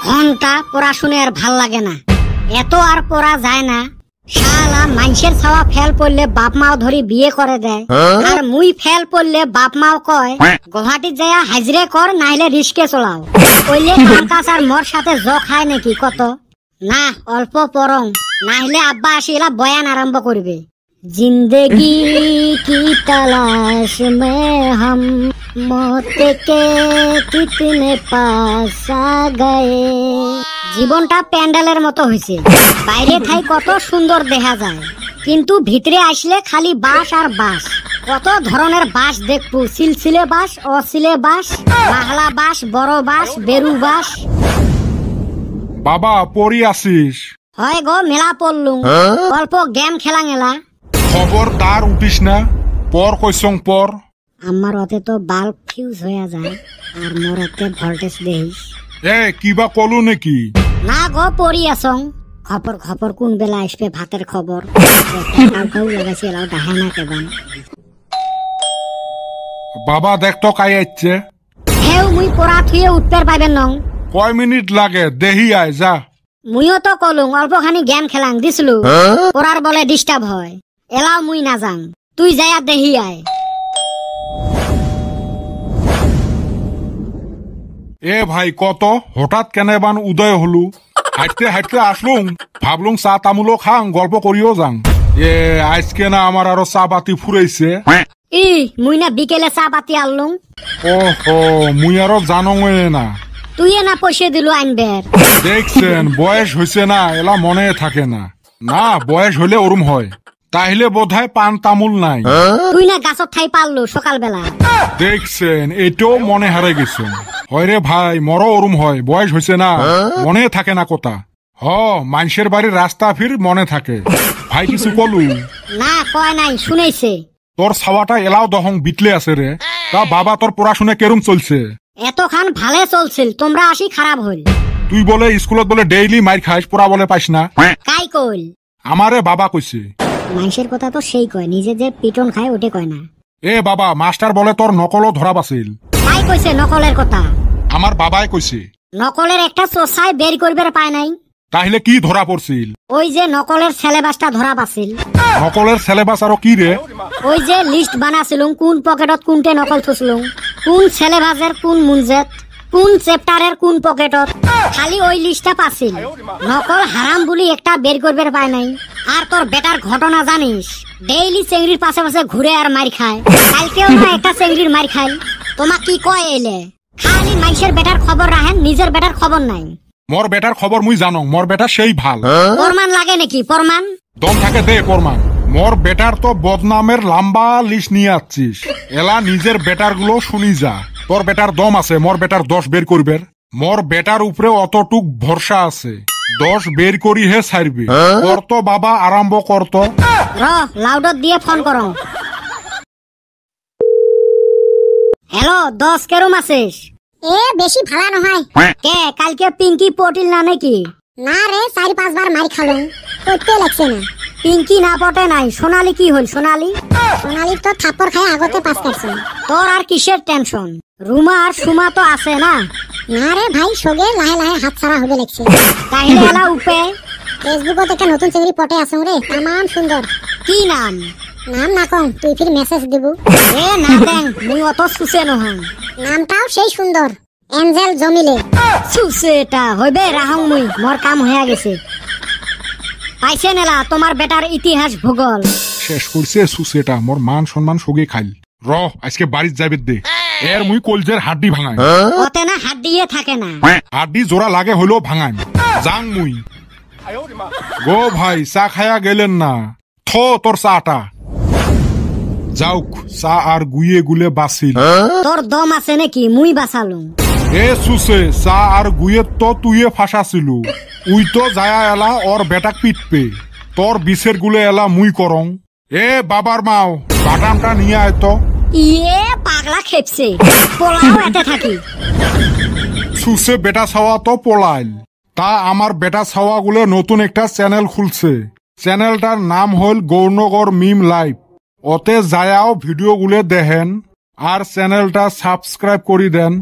ঘন্টা পড়াশুনে আর ভাল লাগে না, এত আর পড়া যায় না। শালা মানুষের ছাওয়া ফেল পড়লে বাপ মাও ধরি বিয়ে করে দেয়, আর মুই ফেল পড়লে বাপ মাও কয় গুয়াহাটিত যাইয়া হাজিরে কর, নাইলে রিস্কে চলাও। কইলে কামকাজ আর মোর সাথে জ খায় নাকি কত? না অল্প পড়ং, নাইলে আব্বা আসি এলা বয়ান আরম্ভ করবে। जिंदगी की तलाश में हम मौत के कितने पास आ गए। জীবনটা প্যান্ডেলের মতো হয়েছে, বাইরে থাই কত সুন্দর দেখা যায়, কিন্তু ভিতরে আসলে খালি বাঁশ আর বাঁশ। কত ধরনের বাঁশ দেখবো, সিলসিলে বাঁশ, অসিলে বাঁশ, মাহলা বাঁশ, বড় বাঁশ, বেরু বাঁশ। বাবা পড়ি আসিস? হয় গো মেলা পড়লুম, অল্প গেম খেলা গেলা। খবরদার উঠিস না, পর কইসং পর। আমার অতে তো বাল্ব ফিউজ হয়ে যায়, আর মোর অতে ভোল্টেজ দেইস। কিবা কলু নাকি? না গো পড়ি আসং। খবর খবর কোন বেলা আসবে ভাতের খবর, কাউ লাগাইছে এলাও ডাহে না কেবান। বাবা দেখ তো কাই আইছে। হেউ মুই পড়া থুয়ে উঠতে পাইবেন নং। কয় মিনিট লাগে দেহি আয় যা। মুইও তো কলুং অল্প খানি গেম খেলাং দিছলু, পড়ার বলে ডিস্টার্ব হয়, এলাও মুই না যাং, তুই যাইয়া দেহি আয়। ভাই কত হঠাৎ কেন বান উদয় হলু? হাঁটতে হাঁটতে আসলুম, ভাবলুম চা তামুলো খাং, গল্প করিও যাং। আজকে না আমার আরো চা বাতি ফুরাইছে। মুই না বিকেলে চা বাতি আনলুম। ওহো, মুই আরো জানং না। তুই না পয়সা দিলু আনবের। দেখছেন বয়স হয়েছে না, এলা মনে থাকে না। না বয়স হইলে ওরম হয়, তাহলে বোধহয় পান তামুল নাই। তুই না গাছত ঠাই পারলু সকালবেলা। দেখছেন এটাও মনে হারে গেছে। হয় রে ভাই, মরো ওরম হয়, বয়স হয়েছে না, মনে থাকে না কথা। মানুষের বাড়ির রাস্তা ফির মনে থাকে। ভাই কিছু কলু? না কয় নাই, শুনেছে। তোর ছাওয়াটা এলাও দহং বিটলে আছে রে। তা বাবা তোর পড়াশোনা কেরম চলছে? এতখান ভালে চলছিল, তোমরা আসি খারাপ হইল। তুই বলে স্কুলত বলে ডেইলি মাইর খাইস, পড়া বলে পাইস না। কাই কইল? আমারে বাবা কইছে। মানুষের কথা তো সেই কয়, নিজে যে পিটন খায় ওটে কয় না। বাবা মাস্টার বলে তোর নকলও ধরা বাছিল। কাই কইছে নকলের কথা? আমার বাবাই কইছে। নকলের একটা চোষায় বের করবার পায় নাই। তাহলে কি ধরা পড়ছিল? ওই যে নকলের সিলেবাসটা ধরা পাছিল। নকলের সিলেবাস আরো কি রে? ওই যে লিস্ট বানাছিলুম, কোন পকেটত কোনটে নকল থুসলুম, কোন সিলেবাসের কোন মুনজেত, কোন চ্যাপ্টারের কোন পকেটত, খালি ওই লিস্টটা পাছিল। নকল হারাম বলি একটা বের করবার পায় নাই। আর তোর বেটার ঘটনা জানিস, ডেইলি চেংড়ির পাশে পাশে ঘুরে আর মার খায়। কালকেও না একটা চেংড়ির মার খাই। তোমাক কি কয় এলে? খালি মানুষের বেটার খবর রাখেন, নিজের বেটার খবর নাই। মোর বেটার খবর মুই জানো, মোর বেটা সেই ভাল। প্রমাণ লাগে নাকি? প্রমাণ দম থাকে দে প্রমাণ। মোর বেটার তো বদনামের লম্বা লিস্ট নিয়ে আসছিস, এলা নিজের বেটার গুলো শুনি যা। তোর বেটার দম আছে, মোর বেটার 10 বের করবের। মোর বেটার উপরে অতটুক ভরসা আছে, 10 বের করি হে ছাড়বে। করতো বাবা আরম্ভ করতো। লাউডত দিয়ে ফোন করো। হ্যালো 10, কেরম আছিস? বেশি ভালো নহয়। কে কালকে পিঙ্কি পটিল না নাকি? না রে, 4-5 বার মার খালুম, করতে লাগছে না। পিঙ্কি না পটে নাই, সোনালি কি হল? সোনালি তো থাপ্পড় খায় আগতে পাস করছে। তোর আর কিসের টেনশন? রুমা আর সুমা তো আছে না? না রে ভাই, সগে লাহে লাহে হাত ছাড়া হবে লাগছে। তাইলে এলা উপে ফেসবুকত একটা নতুন চেংড়ি পটে আসং রে, তামাম সুন্দর। কি নাম? নাম না কম, তুই ফির মেসেজ দিব। না দেন, মুই অত সুসে নহাং। নামটাও সেই সুন্দর, এঞ্জেল জমিলে। সুসেটা হইবে রাহং মুই, মোর কাম হয়ে গেছে। পাইছে নেলা তোমার বেটার ইতিহাস ভূগোল শেষ করছে। সুসেটা মোর মান সম্মান সগে খাইল। আজকে বাড়িতে যাবে দে, এর মুই কলজের হাড্ডি ভাঙাই। ওতে না হাড্ডিয়ে থাকে না, হাড্ডি জোড়া লাগে হইলেও ভাঙাই। যাং মুই। গো ভাই চা খায়া গেলেন না? তোর চাটা যাওক, চা আর গুয়ে গুলে বাসিল। তোর দম আছে নাকি? মুই বাঁচালুম। সুসে চা আর গুয়ে তো তুইয়ে ফাঁসাছিল। উই তো যায়া এলা ওর বেটাক পিটপে, তোর বিছের গুলে এলা মুই করং। বাবার মাও বাটামটা নিয়ে আয় তো। পাগলা খেপছে, পোলাও এতে থাকি। সুসে বেটা ছাওয়া তো পলাইল। তা আমার বেটা ছাওয়া গুলো নতুন একটা চ্যানেল খুলছে। চ্যানেলটার নাম হল গৌরনগর মিম লাইভ। ওতে যায়াও ভিডিও গুলো দেখেন আর চ্যানেলটা সাবস্ক্রাইব করি দেন।